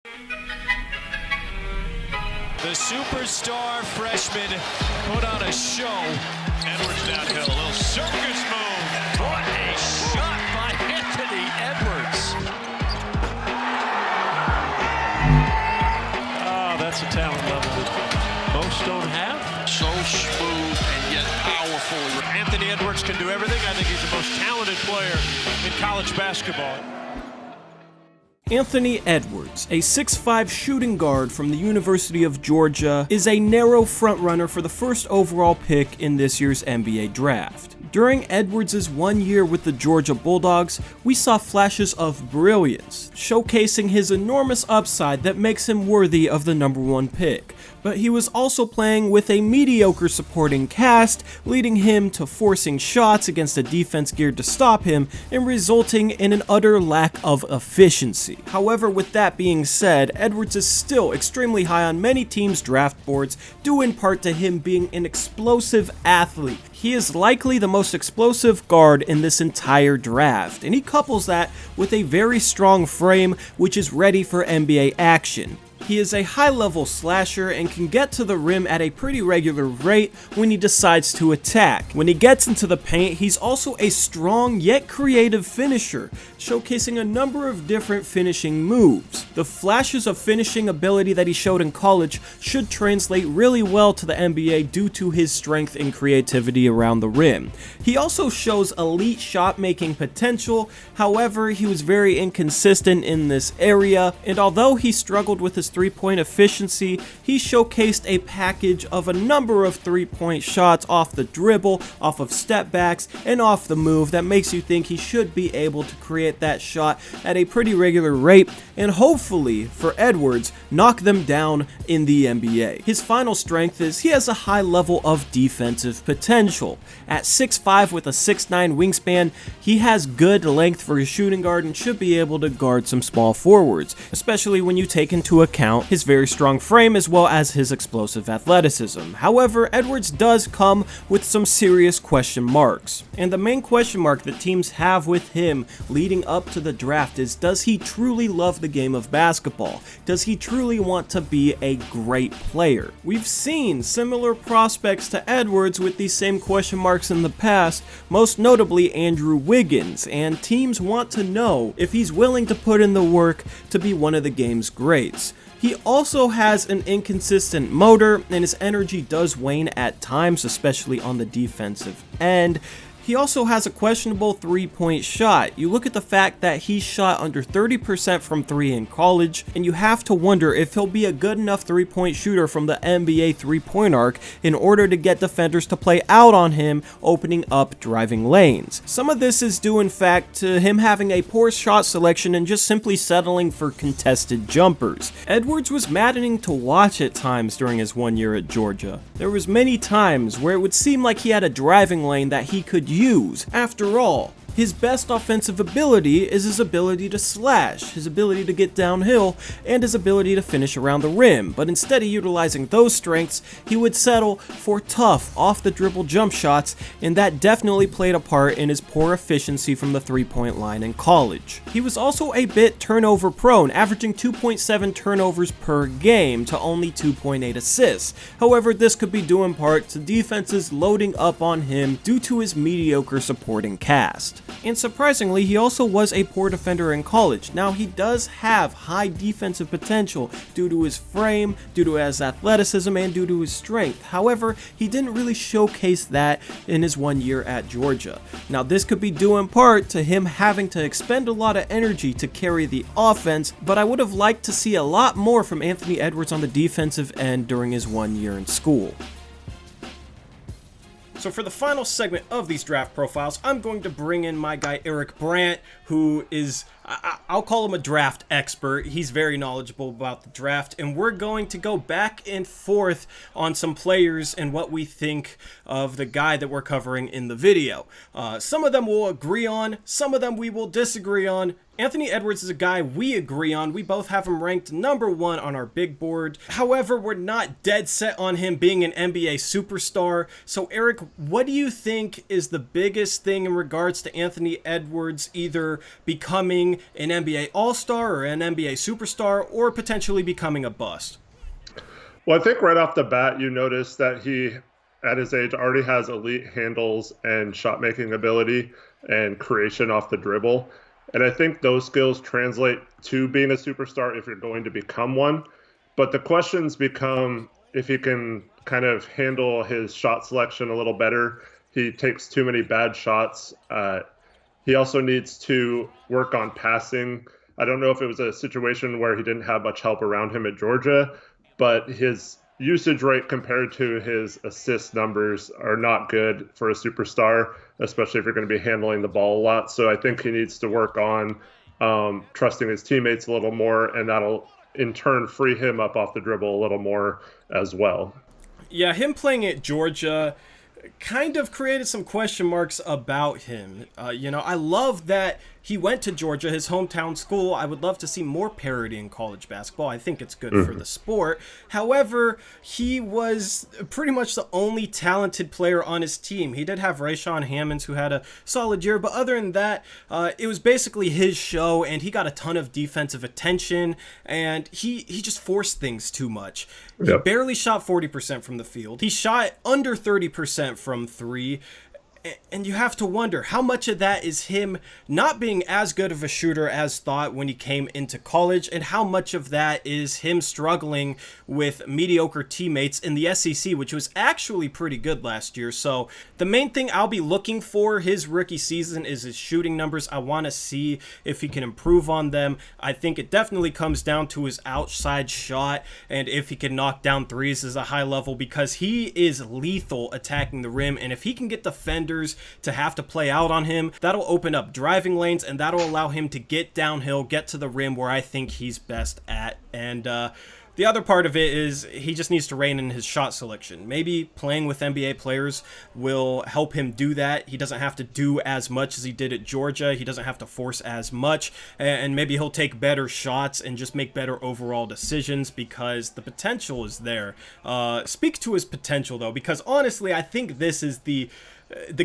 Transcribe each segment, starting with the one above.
The superstar freshman put on a show. Edwards downhill, a little circus move. What a shot by Anthony Edwards. Oh, that's a talent level that most don't have. So smooth and yet powerful. Anthony Edwards can do everything. I think he's the most talented player in college basketball. Anthony Edwards, a 6'5" shooting guard from the University of Georgia, is a narrow frontrunner for the first overall pick in this year's NBA draft. During Edwards' 1 year with the Georgia Bulldogs, we saw flashes of brilliance, showcasing his enormous upside that makes him worthy of the #1 pick. But he was also playing with a mediocre supporting cast, leading him to forcing shots against a defense geared to stop him and resulting in an utter lack of efficiency. However, with that being said, Edwards is still extremely high on many teams' draft boards, due in part to him being an explosive athlete. He is likely the most explosive guard in this entire draft, and he couples that with a very strong frame which is ready for NBA action. He is a high-level slasher and can get to the rim at a pretty regular rate when he decides to attack. When he gets into the paint, he's also a strong yet creative finisher, showcasing a number of different finishing moves. The flashes of finishing ability that he showed in college should translate really well to the NBA due to his strength and creativity around the rim. He also shows elite shot-making potential, however, he was very inconsistent in this area, and although he struggled with his three-point efficiency, he showcased a package of a number of three-point shots off the dribble, off of step backs, and off the move that makes you think he should be able to create that shot at a pretty regular rate, and hopefully, for Edwards, knock them down in the NBA. His final strength is he has a high level of defensive potential. At 6'5" with a 6'9" wingspan, he has good length for a shooting guard and should be able to guard some small forwards, especially when you take into account his very strong frame as well as his explosive athleticism. However, Edwards does come with some serious question marks, and the main question mark that teams have with him leading up to the draft is, does he truly love the game of basketball? Does he truly want to be a great player? We've seen similar prospects to Edwards with these same question marks in the past, most notably Andrew Wiggins, and teams want to know if he's willing to put in the work to be one of the game's greats. He also has an inconsistent motor, and his energy does wane at times, especially on the defensive end. He also has a questionable three-point shot. You look at the fact that he shot under 30% from 3 in college, and you have to wonder if he'll be a good enough three-point shooter from the NBA three-point arc in order to get defenders to play out on him, opening up driving lanes. Some of this is due in fact to him having a poor shot selection and just simply settling for contested jumpers. Edwards was maddening to watch at times during his 1 year at Georgia. There was many times where it would seem like he had a driving lane that he could use. After all, his best offensive ability is his ability to slash, his ability to get downhill, and his ability to finish around the rim, but instead of utilizing those strengths, he would settle for tough, off-the-dribble jump shots, and that definitely played a part in his poor efficiency from the three-point line in college. He was also a bit turnover-prone, averaging 2.7 turnovers per game to only 2.8 assists. However, this could be due in part to defenses loading up on him due to his mediocre supporting cast. And surprisingly, he also was a poor defender in college. Now, he does have high defensive potential due to his frame, due to his athleticism, and due to his strength. However, he didn't really showcase that in his 1 year at Georgia. Now, this could be due in part to him having to expend a lot of energy to carry the offense, but I would have liked to see a lot more from Anthony Edwards on the defensive end during his 1 year in school. So for the final segment of these draft profiles, I'm going to bring in my guy Eric Brandt, who is, I'll call him a draft expert. He's very knowledgeable about the draft, and we're going to go back and forth on some players and what we think of the guy that we're covering in the video. Some of them we'll agree on, some of them we will disagree on. Anthony Edwards is a guy we agree on. We both have him ranked #1 on our big board. However, we're not dead set on him being an NBA superstar. So Eric, what do you think is the biggest thing in regards to Anthony Edwards either becoming becoming an NBA All-Star or an NBA superstar, or potentially becoming a bust? Well, I think right off the bat, you notice that he, at his age, already has elite handles and shot-making ability and creation off the dribble. And I think those skills translate to being a superstar if you're going to become one. But the questions become if he can kind of handle his shot selection a little better. He takes too many bad shots. He also needs to work on passing. I don't know if it was a situation where he didn't have much help around him at Georgia, but his usage rate compared to his assist numbers are not good for a superstar, especially if you're going to be handling the ball a lot. So I think he needs to work on trusting his teammates a little more, and that'll in turn free him up off the dribble a little more as well. Yeah, him playing at Georgia kind of created some question marks about him. I love that he went to Georgia, his hometown school. I would love to see more parity in college basketball. I think it's good for the sport. However, he was pretty much the only talented player on his team. He did have Rayshawn Hammonds, who had a solid year, but other than that, it was basically his show, and he got a ton of defensive attention, and he just forced things too much. He barely shot 40% from the field. He shot under 30% from three. And you have to wonder how much of that is him not being as good of a shooter as thought when he came into college, and how much of that is him struggling with mediocre teammates in the SEC, which was actually pretty good last year. So the main thing I'll be looking for his rookie season is his shooting numbers. I want to see if he can improve on them. I think it definitely comes down to his outside shot, and if he can knock down threes is a high level, because he is lethal attacking the rim, and if he can get defenders to have to play out on him, that'll open up driving lanes, and that'll allow him to get downhill, get to the rim, where I think he's best at. And the other part of it is he just needs to rein in his shot selection. Maybe playing with NBA players will help him do that. He doesn't have to do as much as he did at Georgia. He doesn't have to force as much, and maybe he'll take better shots and just make better overall decisions, because the potential is there. Speak to his potential, though, because honestly, I think this is the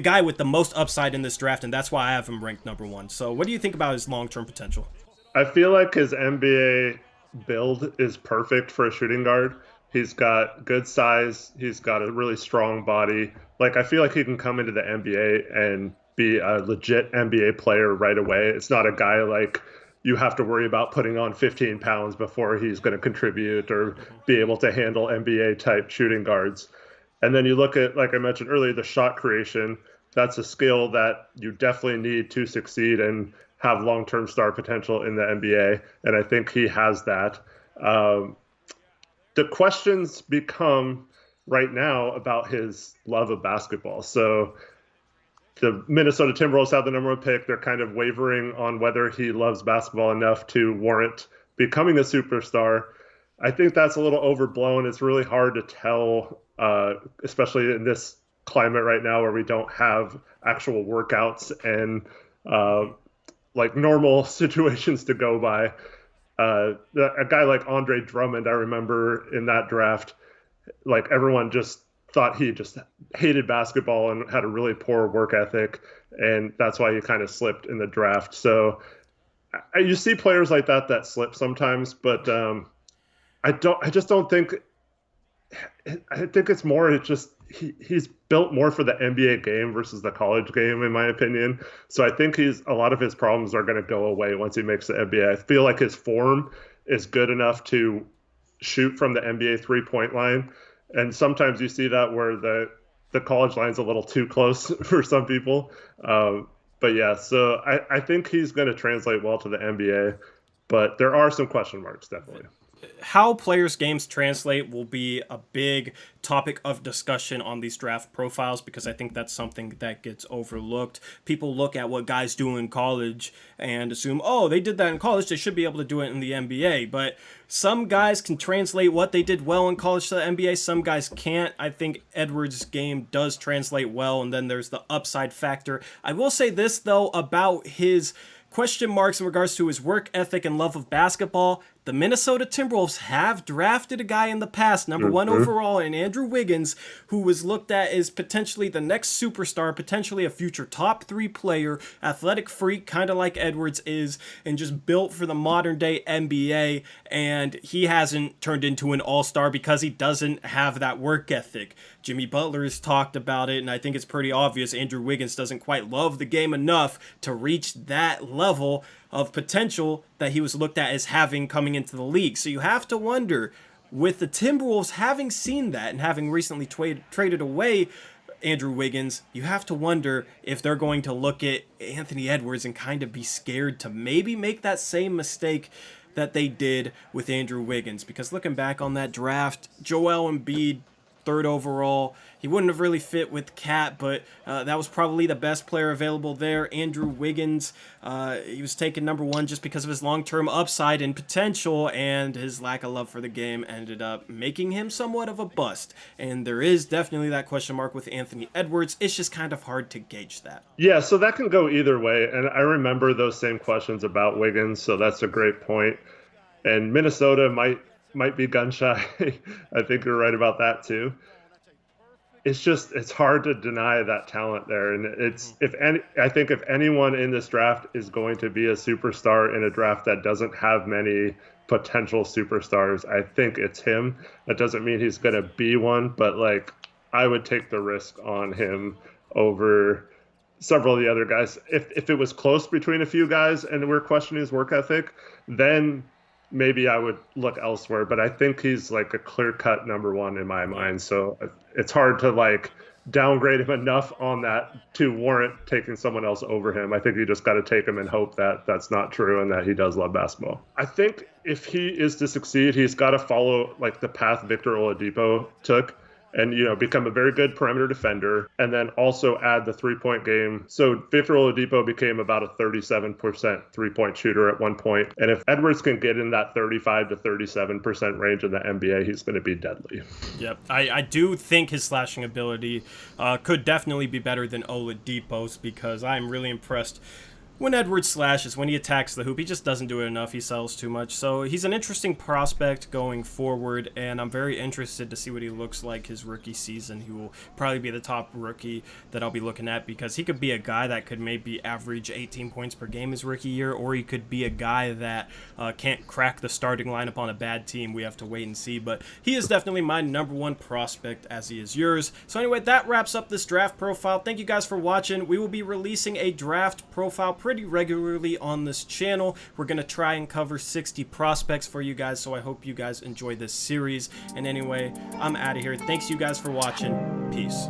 guy with the most upside in this draft, and that's why I have him ranked number one. So what do you think about his long-term potential? I feel like his NBA build is perfect for a shooting guard. He's got good size. He's got a really strong body. Like, I feel like he can come into the NBA and be a legit NBA player right away. It's not a guy like you have to worry about putting on 15 pounds before he's going to contribute or be able to handle NBA type shooting guards. And then you look at, like I mentioned earlier, the shot creation. That's a skill that you definitely need to succeed and have long-term star potential in the NBA. And I think he has that. The questions become right now about his love of basketball. So the Minnesota Timberwolves have the number one pick. They're kind of wavering on whether he loves basketball enough to warrant becoming a superstar. I think that's a little overblown. It's really hard to tell, especially in this climate right now where we don't have actual workouts and like normal situations to go by. A guy like Andre Drummond, I remember in that draft, like everyone just thought he just hated basketball and had a really poor work ethic, and that's why he kind of slipped in the draft. So you see players like that slip sometimes, but I just don't think. I think it's more. It's just he's built more for the NBA game versus the college game, in my opinion. So I think a lot of his problems are going to go away once he makes the NBA. I feel like his form is good enough to shoot from the NBA 3-point line, and sometimes you see that where the college line's a little too close for some people. But yeah, so I think he's going to translate well to the NBA, but there are some question marks, definitely. How players' games translate will be a big topic of discussion on these draft profiles, because I think that's something that gets overlooked. People look at what guys do in college and assume, oh, they did that in college, they should be able to do it in the NBA. But some guys can translate what they did well in college to the NBA, some guys can't. I think Edwards' game does translate well, and then there's the upside factor. I will say this, though, about his question marks in regards to his work ethic and love of basketball. the Minnesota Timberwolves have drafted a guy in the past, number 1 overall, in Andrew Wiggins, who was looked at as potentially the next superstar, potentially a future top 3 player, athletic freak, kind of like Edwards is, and just built for the modern day NBA. And he hasn't turned into an all-star because he doesn't have that work ethic. Jimmy Butler has talked about it, and I think it's pretty obvious Andrew Wiggins doesn't quite love the game enough to reach that level of potential that he was looked at as having coming into the league. So you have to wonder, with the Timberwolves having seen that and having recently traded away Andrew Wiggins, you have to wonder if they're going to look at Anthony Edwards and kind of be scared to maybe make that same mistake that they did with Andrew Wiggins. Because looking back on that draft, Joel Embiid, 3rd overall. He wouldn't have really fit with Cat, but that was probably the best player available there. Andrew Wiggins, he was taken number 1 just because of his long-term upside and potential, and his lack of love for the game ended up making him somewhat of a bust. And there is definitely that question mark with Anthony Edwards. It's just kind of hard to gauge that. Yeah, so that can go either way, and I remember those same questions about Wiggins, so that's a great point. And Minnesota might be gun shy. I think you're right about that too. It's hard to deny that talent there. And I think if anyone in this draft is going to be a superstar in a draft that doesn't have many potential superstars, I think it's him. That doesn't mean he's going to be one, but like, I would take the risk on him over several of the other guys. If it was close between a few guys and we're questioning his work ethic, then maybe I would look elsewhere, but I think he's like a clear-cut number 1 in my mind. So it's hard to like downgrade him enough on that to warrant taking someone else over him. I think you just got to take him and hope that that's not true and that he does love basketball. I think if he is to succeed, he's got to follow like the path Victor Oladipo took, and, you know, become a very good perimeter defender, and then also add the 3-point game. So Victor Oladipo became about a 37% 3-point shooter at one point. And if Edwards can get in that 35 to 37% range in the NBA, he's going to be deadly. Yep. I do think his slashing ability could definitely be better than Oladipo's, because I'm really impressed when Edwards slashes, when he attacks the hoop. He just doesn't do it enough. He sells too much. So he's an interesting prospect going forward, and I'm very interested to see what he looks like his rookie season. He will probably be the top rookie that I'll be looking at, because he could be a guy that could maybe average 18 points per game his rookie year, or he could be a guy that can't crack the starting lineup on a bad team. We have to wait and see, but he is definitely my number 1 prospect, as he is yours. So anyway, that wraps up this draft profile. Thank you guys for watching. We will be releasing a draft profile pretty regularly on this channel. We're going to try and cover 60 prospects for you guys, so I hope you guys enjoy this series. And anyway, I'm out of here. Thanks you guys for watching. Peace.